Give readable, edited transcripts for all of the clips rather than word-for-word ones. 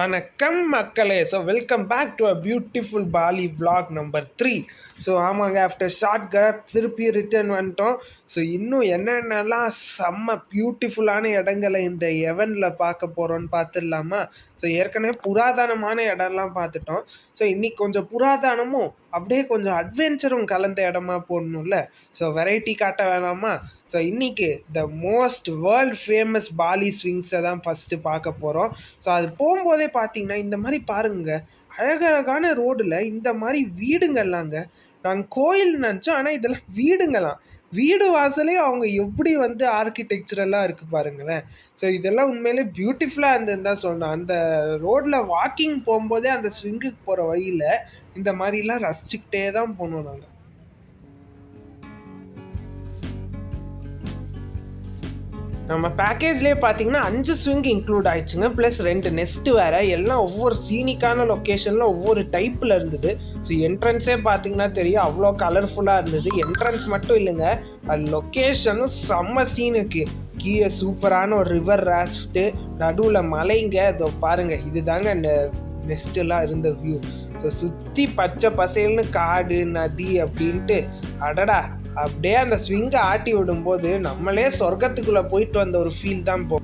வணக்கம் மக்களே. So welcome back to a beautiful Bali vlog number 3. So ஆமாங்க, after short gap திருப்பி return வந்துட்டோம். ஸோ இன்னும் என்னென்னலாம் செம்ம பியூட்டிஃபுல்லான இடங்களை இந்த எவனில் பார்க்க போகிறோன்னு பார்த்துடலாமா? ஸோ ஏற்கனவே புராதனமான இடம்லாம் பார்த்துட்டோம். ஸோ இன்றைக்கி கொஞ்சம் புராதனமும் அப்படியே கொஞ்சம் அட்வென்ச்சரும் கலந்த இடமா போடணும்ல. ஸோ வெரைட்டி காட்ட வேணாமா? ஸோ இன்றைக்கி the most world famous Bali ஸ்விங்ஸை தான் ஃபஸ்ட்டு பார்க்க போகிறோம். ஸோ அது போகும்போதே பார்த்தீங்கன்னா இந்த மாதிரி பாருங்க, அழகழகான ரோடில் இந்த மாதிரி வீடுங்கள்லாங்க. நாங்கள் கோயில் நினச்சோம், ஆனால் இதெல்லாம் வீடுங்களாம். வீடு வாசலே அவங்க எப்படி வந்து ஆர்கிடெக்சரெல்லாம் இருக்குது பாருங்களேன். ஸோ இதெல்லாம் உண்மையிலே பியூட்டிஃபுல்லாக இருந்ததுன்னு தான் சொல்லணும். அந்த ரோட்டில் வாக்கிங் போகும்போதே அந்த ஸ்விங்குக்கு போகிற வழியில் இந்த மாதிரிலாம் ரசிச்சுக்கிட்டே தான் போனோம் நாங்கள். நம்ம பேக்கேஜ்லேயே பார்த்தீங்கன்னா 5 ஸ்விங் இன்க்ளூட் ஆயிடுச்சுங்க, ப்ளஸ் 2 நெஸ்ட்டு வேறு. எல்லாம் ஒவ்வொரு சீனிக்கான லொக்கேஷனில் ஒவ்வொரு டைப்பில் இருந்தது. ஸோ என்ட்ரன்ஸே பார்த்தீங்கன்னா தெரியும், அவ்வளோ கலர்ஃபுல்லாக இருந்தது. என்ட்ரன்ஸ் மட்டும் இல்லைங்க, அது லொக்கேஷனும் செம்ம சீனுக்கு. கீழே சூப்பரான ஒரு ரிவர் ராஃப்ட்டு, நடுவில் மலைங்க. இதோ பாருங்கள், இது தாங்க நெஸ்ட்டெல்லாம் இருந்த வியூ. ஸோ சுற்றி பச்சை பசேல்னு காடு நதி அப்படின்ட்டு அடடா, அப்படியே அந்த ஸ்விங்கை ஆட்டி விடும்போது நம்மளே சொர்க்கத்துக்குள்ளே போயிட்டு வந்த ஒரு ஃபீல் தான் போ.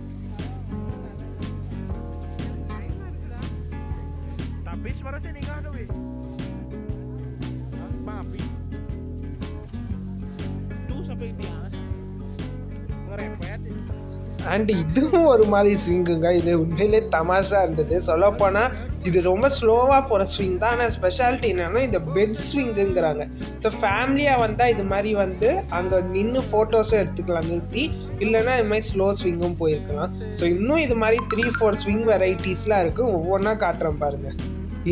அண்ட் இதுவும் ஒரு மாதிரி ஸ்விங்குங்க. இது உண்மையிலே தமாஷா இருந்தது. சொல்லப்போனால் இது ரொம்ப ஸ்லோவாக போகிற ஸ்விங் தான். ஆனால் ஸ்பெஷாலிட்டி என்னென்னா இந்த பெட் ஸ்விங்குங்கிறாங்க. ஸோ ஃபேமிலியாக வந்தால் இது மாதிரி வந்து அங்கே நின்று ஃபோட்டோஸும் எடுத்துக்கலாம் நிறுத்தி, இல்லைன்னா இது மாதிரி ஸ்லோ ஸ்விங்கும் போயிருக்கலாம். ஸோ இன்னும் இது மாதிரி 3-4 ஸ்விங் வெரைட்டிஸ்லாம் இருக்குது. ஒவ்வொன்றா காட்டுறேன் பாருங்கள்.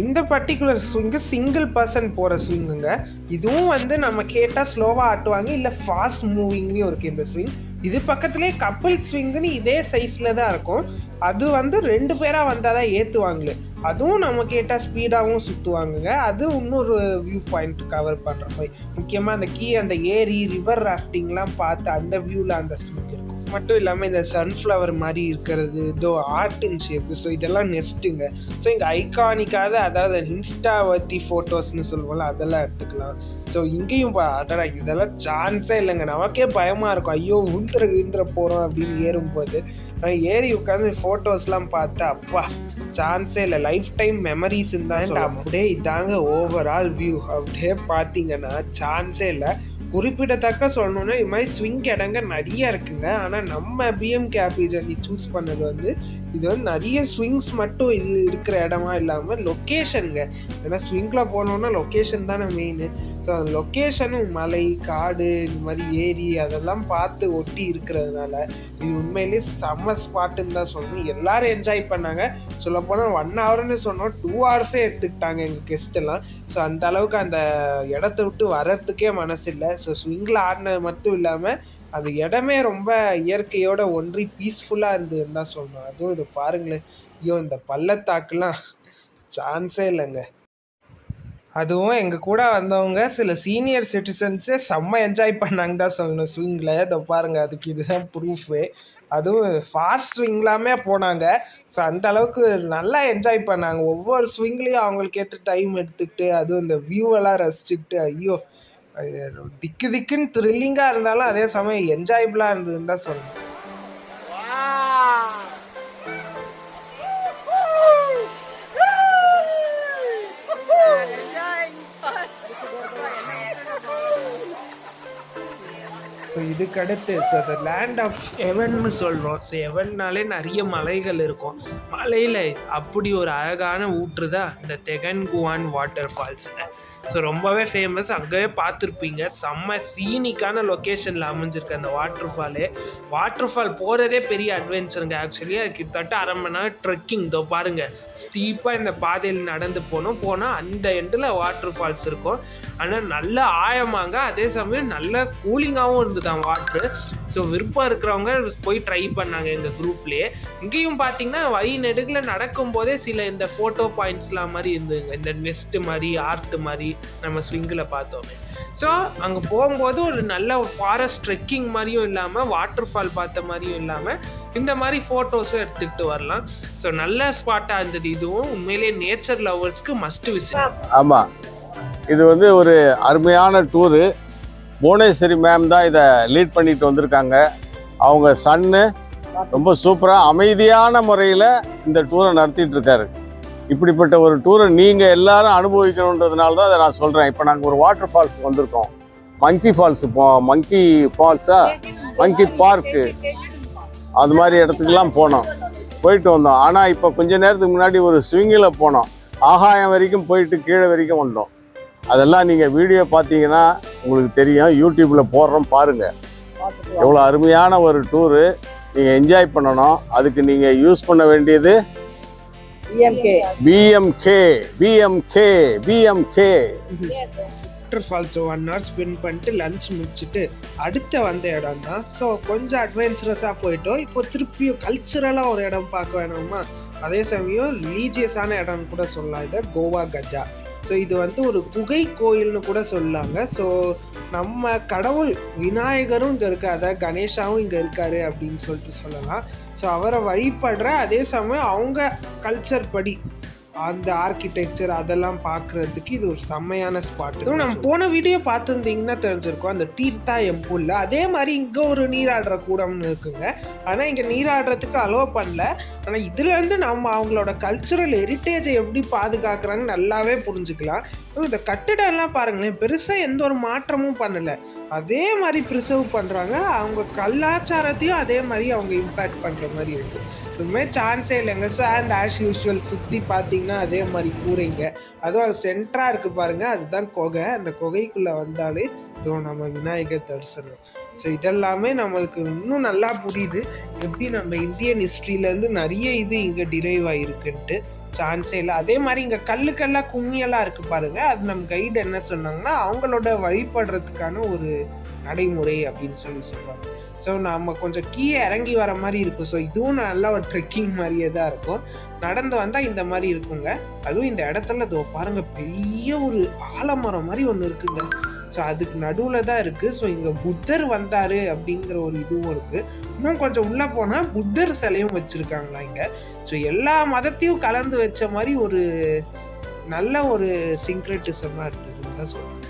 இந்த பர்டிகுலர் ஸ்விங்கு சிங்கிள் பர்சன் போகிற ஸ்விங்குங்க. இதுவும் வந்து நம்ம கேட்டால் ஸ்லோவாக ஆட்டுவாங்க, இல்லை ஃபாஸ்ட் மூவிங்லேயும் இருக்குது இந்த ஸ்விங். இது பக்கத்துலேயே கப்பிள் ஸ்விங்குன்னு இதே சைஸில் தான் இருக்கும். அது வந்து 2 பேராக வந்தால் தான் ஏற்றுவாங்களே. அதுவும் நம்ம கேட்டால் ஸ்பீடாகவும் சுற்றுவாங்கங்க. அது இன்னொரு வியூ பாயிண்ட் கவர் பண்ணுற மாதிரி. முக்கியமாக அந்த ஏரி ரிவர் ராஃப்டிங்லாம் பார்த்து அந்த வியூவில் அந்த ஸ்விங் இருக்கும். மட்டும் இல்லாமல் இந்த சன்ஃப்ளவர் மாதிரி இருக்கிறது, இதோ ஆர்ட் இன் ஷேப்பு. ஸோ இதெல்லாம் நெஸ்ட்டுங்க. ஸோ இங்கே ஐகானிக்காக, அதாவது இன்ஸ்டா வர்த்தி ஃபோட்டோஸ்ன்னு சொல்லுவோம்ல, அதெல்லாம் எடுத்துக்கலாம். ஸோ இங்கேயும் அடடா, இதெல்லாம் சான்ஸே இல்லைங்க. நமக்கே பயமாக இருக்கும், ஐயோ விழுந்துற போகிறோம் அப்படின்னு ஏறும்போது. ஆனால் ஏறி உட்காந்து ஃபோட்டோஸ்லாம் பார்த்து அப்பா சான்ஸே இல்லை, லைஃப் டைம் மெமரிஸ் தான். அப்படியே இதாங்க ஓவரால் வியூ. அப்படியே பார்த்தீங்கன்னா சான்ஸே இல்லை. குறிப்பிடத்தக்க சொல்லணுன்னா இது மாதிரி ஸ்விங் இடங்க நிறைய இருக்குங்க. ஆனால் நம்ம பிஎம்கே ஆப்பி ஜர்னி சூஸ் பண்ணது வந்து இது வந்து நிறைய ஸ்விங்ஸ் மட்டும் இது இருக்கிற இடமா இல்லாமல் லொக்கேஷனுங்க. ஏன்னா ஸ்விங்கில் போனோன்னா லொக்கேஷன் தானே மெயின். ஸோ அந்த லொக்கேஷனும் மலை காடு இந்த மாதிரி ஏரி அதெல்லாம் பார்த்து ஒட்டி இருக்கிறதுனால இது உண்மையிலேயே செம்ம ஸ்பாட்டுன்னு தான் சொல்லணும். எல்லோரும் என்ஜாய் பண்ணாங்க. சொல்லப்போனால் 1 ஹவர்னு சொன்னோம், 2 ஹவர்ஸே எடுத்துக்கிட்டாங்க எங்கள் கெஸ்ட்டெல்லாம். ஸோ அந்த அளவுக்கு அந்த இடத்த விட்டு வர்றதுக்கே மனசு இல்லை. ஸோ ஸ்விங்கில் ஆடினது மட்டும் இல்லாமல் அந்த இடமே ரொம்ப இயற்கையோட ஒன்றி பீஸ்ஃபுல்லாக இருந்ததுன்னு தான் சொல்லணும். அதுவும் இது பாருங்களேன், ஐயோ இந்த பள்ளத்தாக்குலாம் சான்ஸே இல்லைங்க. அதுவும் எங்கள் கூட வந்தவங்க சில சீனியர் சிட்டிசன்ஸே செம்ம என்ஜாய் பண்ணாங்க தான் சொல்லணும் ஸ்விங்கில். இதை பாருங்கள், அதுக்கு இதுதான் ப்ரூஃபு. அதுவும் ஃபாஸ்ட் ஸ்விங்லாமே போனாங்க. ஸோ அந்த அளவுக்கு நல்லா என்ஜாய் பண்ணாங்க. ஒவ்வொரு ஸ்விங்லேயும் அவங்களுக்கு ஏற்ற டைம் எடுத்துக்கிட்டு, அதுவும் இந்த வியூவெல்லாம் ரசிச்சுக்கிட்டு, ஐயோ திக்குன்னு த்ரில்லிங்காக இருந்தாலும் அதே சமயம் என்ஜாயபிளாக இருந்ததுன்னு தான் சொல்லணும். ஸோ இதுக்கடுத்து ஸோ த லேண்ட் ஆஃப் எவன்னு சொல்கிறோம். ஸோ எவன்னாலே நிறைய மலைகள் இருக்கும். மலையில் அப்படி ஒரு அழகான ஊற்று தான் இந்த தெகன்குவான் வாட்டர் ஃபால்ஸுங்க. ஸோ ரொம்பவே ஃபேமஸ். அங்கேயே பார்த்துருப்பீங்க, செம்ம சீனிக்கான லொக்கேஷனில் அமைஞ்சிருக்கு அந்த வாட்டர் ஃபால் போகிறதே பெரிய அட்வென்ச்சருங்க. ஆக்சுவலி அது கிட்டத்தட்ட 1/2 மணி நேரம் ட்ரெக்கிங். இதோ பாருங்கள், ஸ்டீப்பாக இந்த பாதையில் நடந்து போனால் அந்த எண்டில் வாட்டர் ஃபால்ஸ் இருக்கும். ஆனால் நல்ல ஆழமாங்க, அதே சமயம் நல்ல கூலிங்காகவும் இருந்தது வாட்ரு. ஸோ விருப்பம் இருக்கிறவங்க போய் ட்ரை பண்ணாங்க எங்கள் குரூப்லேயே. இங்கேயும் பார்த்தீங்கன்னா வழி நெடுகில் நடக்கும்போதே சில இந்த ஃபோட்டோ பாயிண்ட்ஸ்லாம் மாதிரி இருந்ததுங்க, இந்த நெஸ்ட்டு மாதிரி ஆர்ட் மாதிரி நம்ம ஸ்விங்கில் பார்த்தோமே. ஸோ அங்கே போகும்போது ஒரு நல்ல ஃபாரஸ்ட் ட்ரெக்கிங் மாதிரியும் இல்லாமல் வாட்டர் ஃபால் பார்த்த மாதிரியும் இல்லாமல் இந்த மாதிரி ஃபோட்டோஸும் எடுத்துக்கிட்டு வரலாம். ஸோ நல்ல ஸ்பாட்டாக இருந்தது. இதுவும் உண்மையிலேயே நேச்சர் லவர்ஸ்க்கு மஸ்ட் விசிட். ஆமாம், இது வந்து ஒரு அருமையான டூரு. புவனேஸ்வரி மேம் தான் இதை லீட் பண்ணிட்டு வந்திருக்காங்க. அவங்க சன்னு ரொம்ப சூப்பராக அமைதியான முறையில் இந்த டூரை நடத்திட்டு இருக்காரு. இப்படிப்பட்ட ஒரு டூரை நீங்கள் எல்லாரும் அனுபவிக்கணுன்றதுனால தான் அதை நான் சொல்கிறேன். இப்போ நாங்கள் ஒரு வாட்டர் ஃபால்ஸ் வந்திருக்கோம், மங்கி ஃபால்ஸ். மங்கி ஃபால்ஸா மங்கி பார்க்கு அது மாதிரி இடத்துக்குலாம் போயிட்டு வந்தோம். ஆனால் இப்போ கொஞ்ச நேரத்துக்கு முன்னாடி ஒரு ஸ்விங்கில் போனோம், ஆகாயம் வரைக்கும் போயிட்டு கீழே வரைக்கும் வந்தோம். அதெல்லாம் நீங்கள் வீடியோ பார்த்தீங்கன்னா உங்களுக்கு தெரியும், யூடியூப்பில் போடுறோம் பாருங்கள். எவ்வளோ அருமையான ஒரு டூரு, நீங்கள் என்ஜாய் பண்ணணும். அதுக்கு நீங்கள் யூஸ் பண்ண வேண்டியது PMK. Water falls 1 hour spend பண்ணிட்டு லன்ச் முடிச்சுட்டு அடுத்த வந்த இடம் தான். ஸோ கொஞ்சம் அட்வென்ச்சரஸாக போயிட்டோம். இப்போ திருப்பியும் கல்ச்சுரலாக ஒரு இடம் பார்க்க வேணுமா, அதே சமயம் ரிலீஜியஸான இடம்னு கூட சொல்லலாம். இதை கோவா கஜா. ஸோ இது வந்து ஒரு குகை கோயில்னு கூட சொல்லாங்க. ஸோ நம்ம கடவுள் விநாயகரும் இங்கே இருக்காரு, அதாவது கணேஷாவும் இங்கே இருக்காரு அப்படின்னு சொல்லிட்டு சொல்லலாம். ஸோ அவரை வழிபடுற அதே சமயம் அவங்க கல்ச்சர் படி அந்த ஆர்கிடெக்சர் அதெல்லாம் பார்க்குறதுக்கு இது ஒரு செம்மையான ஸ்பாட். நம்ம போன வீடியோ பார்த்துருந்தீங்கன்னா தெரிஞ்சிருக்கோம், அந்த தீர்த்தா எம்புல்ல அதே மாதிரி இங்கே ஒரு நீராடுற கூடம்னு இருக்குங்க. ஆனால் இங்கே நீராடுறதுக்கு அலோவ் பண்ணல. ஆனால் இதுலேருந்து நம்ம அவங்களோட கல்ச்சுரல் ஹெரிட்டேஜை எப்படி பாதுகாக்கிறாங்க நல்லாவே புரிஞ்சுக்கலாம். இந்த கட்டிடம்லாம் பாருங்களேன், பெருசாக எந்த ஒரு மாற்றமும் பண்ணலை, அதே மாதிரி ப்ரிசர்வ் பண்ணுறாங்க. அவங்க கலாச்சாரத்தையும் அதே மாதிரி அவங்க இம்பேக்ட் பண்ணுற மாதிரி இருக்குது. இதுவுமே சான்ஸே இல்லைங்க. ஸோ அண்ட் ஆஸ் யூஸ்வல் சுற்றி பார்த்தீங்கன்னா அதே மாதிரி கூரைங்க, அதுவும் சென்டராக இருக்குது பாருங்கள், அதுதான் குகை. அந்த குகைக்குள்ளே வந்தாலே இதுவும் நம்ம விநாயகர் தரிசனம். ஸோ இதெல்லாமே நம்மளுக்கு இன்னும் நல்லா புரியுது எப்படி நம்ம இந்தியன் ஹிஸ்ட்ரியிலேருந்து நிறைய இது இங்கே டிரைவ் ஆகிருக்குன்ட்டு. சான்ஸே இல்லை. அதே மாதிரி இங்கே கல்லுக்கெல்லாம் கும்மியெல்லாம் இருக்குது பாருங்கள், அது நம்ம கைடு என்ன சொன்னாங்கன்னா அவங்களோட வழிபடுறதுக்கான ஒரு நடைமுறை அப்படின்னு சொல்லுவாங்க. ஸோ நம்ம கொஞ்சம் கீழே இறங்கி வர மாதிரி இருக்கும். ஸோ இதுவும் நல்லா ஒரு ட்ரெக்கிங் மாதிரியே தான் இருக்கும். நடந்து வந்தால் இந்த மாதிரி இருக்குங்க. அதுவும் இந்த இடத்துல இதோ பாருங்கள், பெரிய ஒரு ஆலமரம் மாதிரி ஒன்று இருக்குங்க. ஸோ அதுக்கு நடுவில் தான் இருக்குது. ஸோ இங்கே புத்தர் வந்தார் அப்படிங்கிற ஒரு இதுவும் இருக்குது. இன்னும் கொஞ்சம் உள்ளே போனால் புத்தர் சிலையும் வச்சுருக்காங்களா இங்கே. ஸோ எல்லா மதத்தையும் கலந்து வச்ச மாதிரி ஒரு நல்ல ஒரு சிங்க்ரெட்டிசமாக இருக்குதுன்னு தான் சொல்லுவேன்.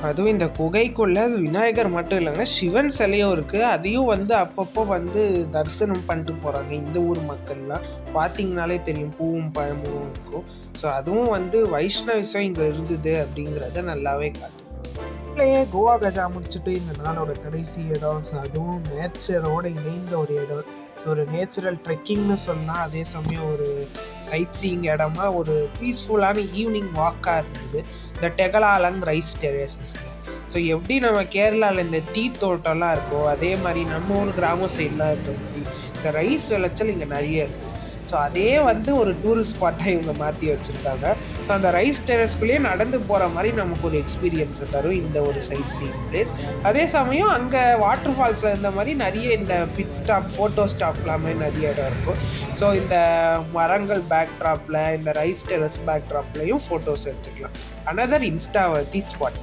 அதுவும் இந்த குகைக்குள்ளே விநாயகர் மட்டும் இல்லைங்க, சிவன் சிலையும் இருக்குது. அதையும் வந்து அப்பப்போ வந்து தரிசனம் பண்ணிட்டு போகிறாங்க இந்த ஊர் மக்கள்லாம். பார்த்தீங்கனாலே தெரியும், பூவும் பழமும் இருக்கும். ஸோ அதுவும் வந்து வைஷ்ணவிசம் இங்கே இருந்தது அப்படிங்கிறத நல்லாவே காட்டுது. கோவா கஜா முடிச்சுட்டு இந்த நாளோட கடைசி இடம். ஸோ அதுவும் நேச்சரோட இணைந்த ஒரு இடம். ஸோ ஒரு நேச்சுரல் ட்ரெக்கிங்னு சொன்னால் அதே சமயம் ஒரு சைட் சீயிங் இடமா ஒரு பீஸ்ஃபுல்லான ஈவினிங் வாக்காக இருந்தது. இந்த டெகலாலங் ரைஸ் டெரேசஸ். ஸோ எப்படி நம்ம கேரளாவில் இந்த டீ தோட்டம்லாம் இருக்கோ அதே மாதிரி நம்ம ஊர் கிராம சைட்லாம் இருக்க மாதிரி இந்த ரைஸ் விளைச்சல் இங்கே நிறைய இருக்குது. ஸோ அதே வந்து ஒரு டூரிஸ்ட் ஸ்பாட்டாக இவங்க மாற்றி வச்சுருக்காங்க. ஸோ அந்த ரைஸ் டெரஸ்குள்ளேயே நடந்து போகிற மாதிரி நமக்கு ஒரு எக்ஸ்பீரியன்ஸை தரும் இந்த ஒரு சைட் சீயிங் பிளேஸ். அதே சமயம் அங்கே வாட்டர் ஃபால்ஸில் இருந்த மாதிரி நிறைய இந்த பிட் ஸ்டாப், ஃபோட்டோ ஸ்டாப் எல்லாமே நிறைய இடம் இருக்கும். ஸோ இந்த மரங்கள் பேக்ட்ராப்பில், இந்த ரைஸ் டெரஸ் பேக்ட்ராப்லையும் ஃபோட்டோஸ் எடுத்துக்கலாம். Another instaworthy spot.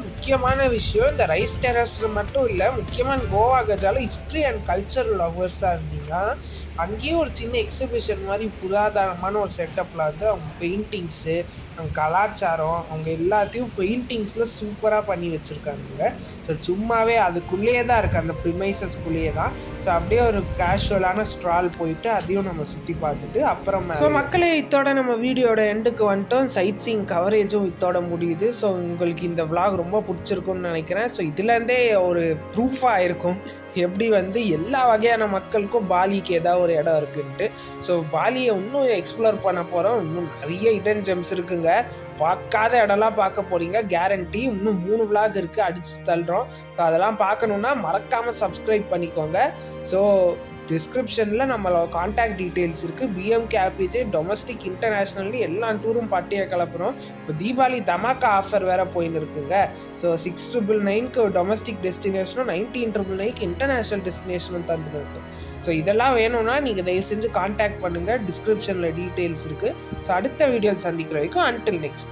முக்கியமான விஷயம் இந்த ரைஸ் டெரஸ்ல மட்டும் இல்லை, முக்கியமாக கோவா கஜால ஹிஸ்ட்ரி அண்ட் கல்ச்சர் லவர்ஸாக இருந்தீங்கன்னா அங்கேயும் ஒரு சின்ன எக்ஸிபிஷன் மாதிரி புராதனமான ஒரு செட்டப்பில் வந்து அவங்க பெயிண்டிங்ஸு, அவங்க கலாச்சாரம், அவங்க எல்லாத்தையும் பெயிண்டிங்ஸில் சூப்பராக பண்ணி வச்சுருக்காங்க. ஸோ சும்மாவே அதுக்குள்ளேயே தான் இருக்குது, அந்த ப்ரிமைசஸ்குள்ளேயே தான். ஸோ அப்படியே ஒரு கேஷுவலான ஸ்ட்ரால் போயிட்டு அதையும் நம்ம சுற்றி பார்த்துட்டு அப்புறமா. ஸோ மக்களே, இதோட நம்ம வீடியோட எண்டுக்கு வந்துட்டோம். சைட் சீயிங் கவரேஜும் இதோட முடியுது. ஸோ உங்களுக்கு இந்த vlog ரொம்ப பிடிச்சிருக்குன்னு நினைக்கிறேன். ஸோ இதுலேருந்தே ஒரு ப்ரூஃபாக இருக்கும் எப்படி வந்து எல்லா வகையான மக்களுக்கும் பாலிக்கு ஏதாவது ஒரு இடம் இருக்குன்ட்டு. ஸோ பாலியை இன்னும் எக்ஸ்ப்ளோர் பண்ண போகிறோம். இன்னும் நிறைய ஹிடன் ஜெம்ஸ் இருக்குங்க, பார்க்காத இடம்லாம் பார்க்க போகிறீங்க கேரண்டி. இன்னும் 3 vlog இருக்குது, அடித்து தள்ளுறோம். ஸோ அதெல்லாம் பார்க்கணுன்னா மறக்காமல் சப்ஸ்கிரைப் பண்ணிக்கோங்க. ஸோ டிஸ்கிரிப்ஷனில் நம்மளோட காண்டாக்ட் டீட்டெயில்ஸ் இருக்குது. பிஎம்கே ஆர்பிஜே டொமஸ்டிக் இன்டர்நேஷ்னல்லி எல்லா டூரும் பார்ட்டியாக கிளப்புறோம். இப்போ தீபாவளி தமாக்கா ஆஃபர் வேறு போயின்னு இருக்குங்க. ஸோ 6,999க்கு டொமஸ்டிக் டெஸ்டினேஷனும் 19,999க்கு இன்டர்நேஷ்னல் டெஸ்டினேஷனும் தந்துருக்கு. ஸோ இதெல்லாம் வேணும்னா நீங்கள் தயவு செஞ்சு காண்டாக்ட் பண்ணுங்கள். டிஸ்கிரிப்ஷனில் டீட்டெயில்ஸ் இருக்குது. ஸோ அடுத்த வீடியோவில் சந்திக்கிற வரைக்கும் அன்டில் நெக்ஸ்ட்.